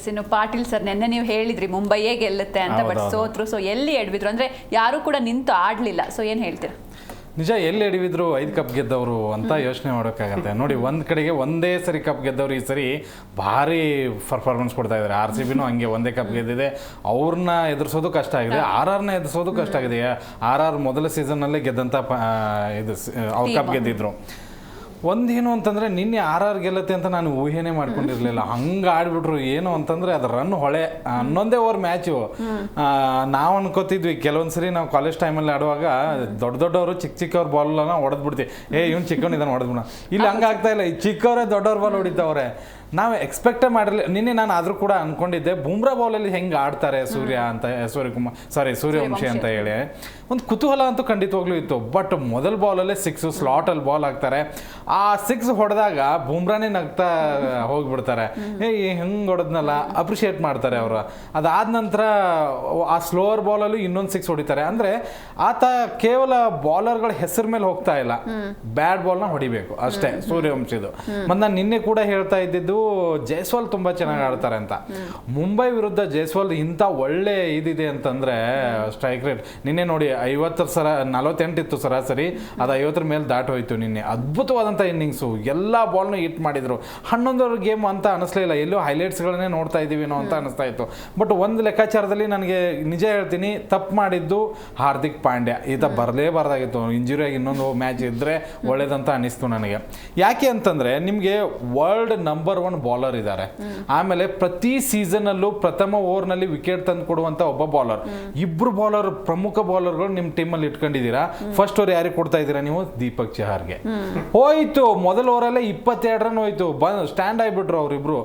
S ಇನ್ನು Patil sir ನೆನ್ನೆ ನೀವು ಹೇಳಿದ್ರಿ ಮುಂಬೈಯೇ ಗೆಲ್ಲುತ್ತೆ ಅಂತ, ಬಟ್ ಸೋತ್ರು. ಸೊ ಎಲ್ಲಿ ಎಡ್ಬಿದ್ರು ಅಂದ್ರೆ ಯಾರು ಕೂಡ ನಿಂತು ಆಡ್ಲಿಲ್ಲ. ಸೊ ಏನ್ ಹೇಳ್ತೀರಾ? ನಿಜ, ಎಲ್ಲಿ ಎಡವಿದ್ರು 5 ಕಪ್ ಗೆದ್ದವರು ಅಂತ ಯೋಚನೆ ಮಾಡೋಕ್ಕಾಗತ್ತೆ. ನೋಡಿ, ಒಂದು ಕಡೆಗೆ ಒಂದೇ ಸರಿ ಕಪ್ ಗೆದ್ದವರು ಈ ಸರಿ ಭಾರಿ ಪರ್ಫಾರ್ಮೆನ್ಸ್ ಕೊಡ್ತಾ ಇದ್ದಾರೆ. RCBನೂ ಹಂಗೆ ಒಂದೇ ಕಪ್ ಗೆದ್ದಿದೆ. ಅವ್ರನ್ನ ಎದುರಿಸೋದು ಕಷ್ಟ ಆಗಿದೆ, RRನ ಎದುರಿಸೋದು ಕಷ್ಟ ಆಗಿದೆ. RR ಮೊದಲ ಸೀಸನ್ನಲ್ಲೇ ಗೆದ್ದಂಥ ಇದು ಅವ್ರು ಕಪ್ ಗೆದ್ದಿದ್ರು. ಒಂದೇನು ಅಂತಂದರೆ ನಿನ್ನೆ RR ಗೆಲ್ಲತ್ತೆ ಅಂತ ನಾನು ಊಹೆನೇ ಮಾಡ್ಕೊಂಡಿರಲಿಲ್ಲ. ಹಂಗೆ ಆಡ್ಬಿಟ್ರು. ಏನು ಅಂತಂದರೆ ಅದು ರನ್ ಹೊಳೆ 11 ಓವರ್ ಮ್ಯಾಚು. ನಾವು ಅನ್ಕೋತಿದ್ವಿ ಕೆಲವೊಂದ್ಸರಿ ನಾವು ಕಾಲೇಜ್ ಟೈಮಲ್ಲಿ ಆಡುವಾಗ ದೊಡ್ಡವರು ಚಿಕ್ಕವ್ರ ಬಾಲ್ನ ಹೊಡೆದ್ಬಿಡ್ತೀವಿ. ಇವ್ನು ಚಿಕ್ಕವನು ಇದನ್ನು ಹೊಡೆದ್ಬಿಡ. ಇಲ್ಲಿ ಹಂಗೆ ಆಗ್ತಾ ಇಲ್ಲ, ಈ ಚಿಕ್ಕವರೇ ದೊಡ್ಡವ್ರ ಬಾಲ್ ಹೊಡಿತಾವ್ರೆ. ನಾವು ಎಕ್ಸ್ಪೆಕ್ಟೇ ಮಾಡಿರಲಿಲ್ಲ. ನಿನ್ನೆ ನಾನು ಆದರೂ ಕೂಡ ಅಂದ್ಕೊಂಡಿದ್ದೆ ಬುಮ್ರಾ ಬಾಲಲ್ಲಿ ಹೆಂಗೆ ಆಡ್ತಾರೆ ಸೂರ್ಯವಂಶಿ ಅಂತ ಹೇಳಿ ಒಂದು ಕುತೂಹಲ ಅಂತೂ ಖಂಡಿತವಾಗ್ಲೂ ಇತ್ತು. ಬಟ್ ಮೊದಲ ಬಾಲಲ್ಲೇ 6 ಸ್ಲಾಟಲ್ಲಿ ಬಾಲ್ ಹಾಕ್ತಾರೆ. ಆ 6 ಹೊಡೆದಾಗ ಬುಮ್ರಾನೇ ನಗ್ತಾ ಹೋಗ್ಬಿಡ್ತಾರೆ. ಹೆಂಗೆ ಹೊಡೆದ್ನಲ್ಲ ಅಪ್ರಿಷಿಯೇಟ್ ಮಾಡ್ತಾರೆ ಅವರು. ಅದಾದ ನಂತರ ಆ ಸ್ಲೋವರ್ ಬಾಲಲ್ಲೂ ಇನ್ನೊಂದು 6 ಹೊಡಿತಾರೆ. ಅಂದರೆ ಆತ ಕೇವಲ ಬಾಲರ್ಗಳ ಹೆಸರು ಮೇಲೆ ಹೋಗ್ತಾ ಇಲ್ಲ, ಬ್ಯಾಡ್ ಬಾಲ್ನ ಹೊಡಿಬೇಕು ಅಷ್ಟೇ ಸೂರ್ಯವಂಶಿದು. ಮತ್ತು ನಾನು ನಿನ್ನೆ ಕೂಡ ಹೇಳ್ತಾ ಇದ್ದಿದ್ದು ಜೈಸ್ವಾಲ್ ತುಂಬ ಚೆನ್ನಾಗಿ ಆಡ್ತಾರೆ ಅಂತ. ಮುಂಬೈ ವಿರುದ್ಧ ಜೈಸ್ವಾಲ್ ಇಂಥ ಒಳ್ಳೆ ಇದಿದೆ ಅಂತಂದರೆ ಸ್ಟ್ರೈಕ್ ರೇಟ್ ನಿನ್ನೆ ನೋಡಿ 48 ಇತ್ತು ಸರಾಸರಿ, ಅದು 50 ಮೇಲೆ ದಾಟೋಯ್ತು ನಿನ್ನೆ. ಅದ್ಭುತವಾದಂಥ ಇನ್ನಿಂಗ್ಸು, ಎಲ್ಲ ಬಾಲ್ನ ಹಿಟ್ ಮಾಡಿದರು. 11 ಗೇಮ್ ಅಂತ ಅನಿಸ್ಲಿಲ್ಲ, ಎಲ್ಲೋ ಹೈಲೈಟ್ಸ್ಗಳನ್ನೇ ನೋಡ್ತಾ ಇದ್ದೀವಿನೋ ಅಂತ ಅನಿಸ್ತಾ ಇತ್ತು. ಬಟ್ ಒಂದು ಲೆಕ್ಕಾಚಾರದಲ್ಲಿ ನನಗೆ ನಿಜ ಹೇಳ್ತೀನಿ, ತಪ್ಪು ಮಾಡಿದ್ದು ಹಾರ್ದಿಕ್ ಪಾಂಡ್ಯ. ಈತ ಬರಲೇಬಾರ್ದಾಗಿತ್ತು. ಇಂಜುರಿಯಾಗಿ ಇನ್ನೊಂದು ಮ್ಯಾಚ್ ಇದ್ದರೆ ಒಳ್ಳೇದಂತ ಅನಿಸ್ತು ನನಗೆ. ಯಾಕೆ ಅಂತಂದರೆ ನಿಮಗೆ ವರ್ಲ್ಡ್ ನಂಬರ್ 1 ಬಾಲರ್ ಇದ್ದಾರೆ. ಆಮೇಲೆ ಪ್ರತಿ ಸೀಸನಲ್ಲೂ ಪ್ರಥಮ ಓವರ್ನಲ್ಲಿ ವಿಕೆಟ್ ತಂದು ಕೊಡುವಂಥ ಒಬ್ಬ ಬಾಲರ್. ಇಬ್ಬರು ಬಾಲರ್, ಪ್ರಮುಖ ಬಾಲರ್ಗಳು ನಿಮ್ಮ ಟೀಮಲ್ಲಿ ಇಟ್ಕೊಂಡಿದ್ದೀರಾ. ಫಸ್ಟ್ ಓವರ್ ಯಾರಿಗೆ ಕೊಡ್ತಾ ಇದ್ದೀರಾ ನೀವು? ದೀಪಕ್ ಚಹಾರ್ಗೆ. ಹೋಯ್ತು ಮೊದಲ ಓವರಲ್ಲೇ 22 ರನ್ ಹೋಯ್ತು. ಸ್ಟ್ಯಾಂಡ್ ಆಗಿಬಿಟ್ರು ಅವರಿಬ್ರು.